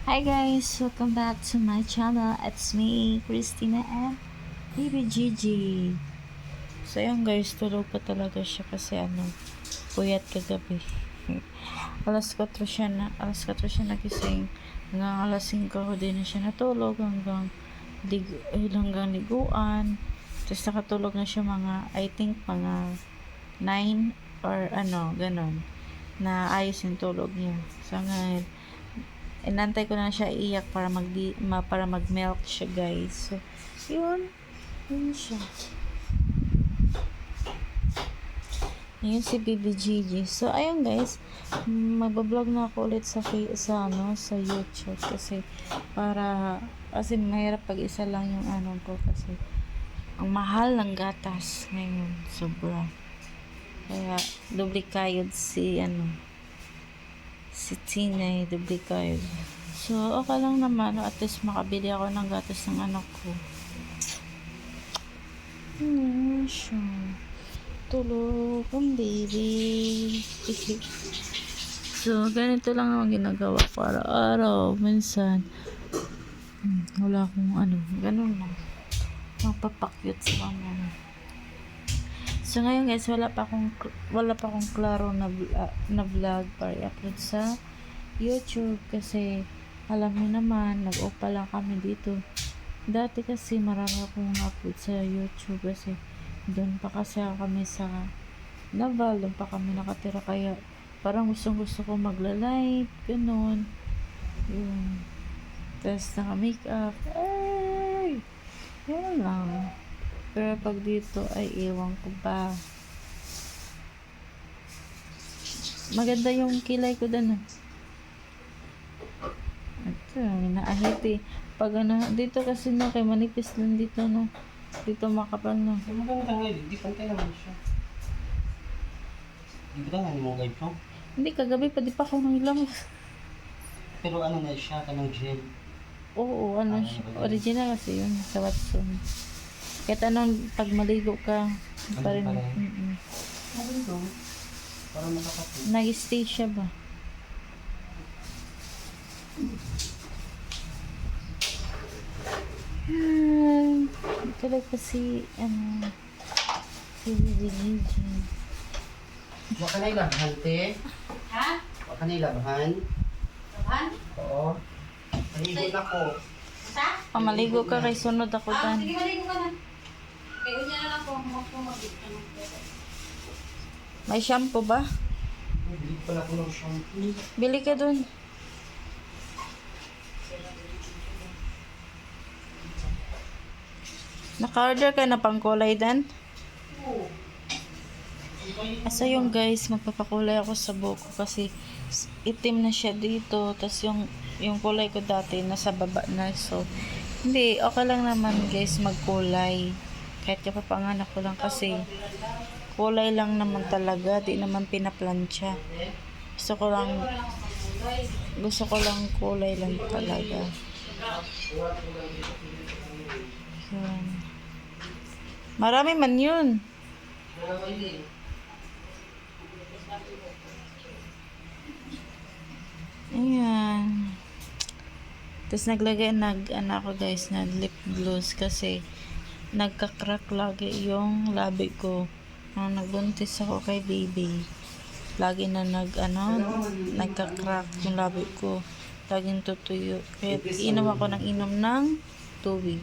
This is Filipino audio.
Hi guys, welcome back to my channel. It's me, Christina and Baby Gigi. So yun guys, tulog pa talaga siya kasi puyat kagabi. alas 4 siya nagising. Hanggang alas 5 din na siya natulog hanggang liguan. Tapos nakatulog na siya I think mga 9 or ganon. Na ayos yung tulog niya. So ngayon, inantay ko na siya iiyak para mag-milk siya guys. So, yun siya. Yun si Baby Gigi. So, ayun guys, magbablog na ako ulit sa YouTube kasi mahirap pag isa lang yung ko kasi ang mahal ng gatas ngayon, sobra. Kaya, doble kayod si Tinay, doble kayod. So, okay lang naman. At least makabili ako ng gatas ng anak ko. Siya. Tulog ang baby. So, ganito lang naman ginagawa ko araw-araw. Minsan, wala akong ganun lang. Magpapakyut sa mga. So ngayon guys, wala pa akong klaro na vlog para i-upload sa YouTube kasi alam niyo naman, nag-opa lang kami dito. Dati kasi marami akong upload sa YouTube kasi doon pa kasi kami sa Naval, doon pa kami nakatira kaya parang gusto ko magla-live, ganun. Yun. Tapos naka-makeup. Ay! Yan lang. Pero pag dito ay iwan ko pa. Maganda yung kilay ko doon. Ito, naahit eh. Pag dito kasi kay manipis lang dito Dito makapal na. Maganda nga, di pantay naman siya. Di ba nga mo guide ko? Hindi, kagabi pa di pa ako nang Pero na siya, kanang gel. Oo, siya. Original kasi yun sa Watson. Kahit pag maligo ka, pa rin. Maganda. Para makakapit. Nag-stay siya ba? Tulog pa si Baby Gigi. Waka na ilabahan, te? Ha? Waka na ilabahan? Laban? Oo. Maligo na ko. Sa? Pamaligo ka kay sunod ako dan. Sige, maligo ka na. Kaya unya na lang po, May shampoo ba? Bili pala ko ng shampoo. Bili ka dun. Naka-order ka na pang kulay dan? Oo. Asa yung guys, magpapakulay ako sa buhok ko kasi itim na siya dito. Tapos yung kulay ko dati nasa baba na. So, hindi, okay lang naman guys magkulay. Kahit kapapanganak ko lang kasi kulay lang naman talaga. Di naman pinaplansya. Gusto ko lang kulay lang talaga. Yan. Marami man yun. Ayan. Tapos ako guys, lip gloss kasi nagka-crack lagi yung labi ko. Nung nagbuntis ako kay baby, lagi na nagka-crack yung labi ko. Laging tutuyo. Kaya inom ako ng tubig.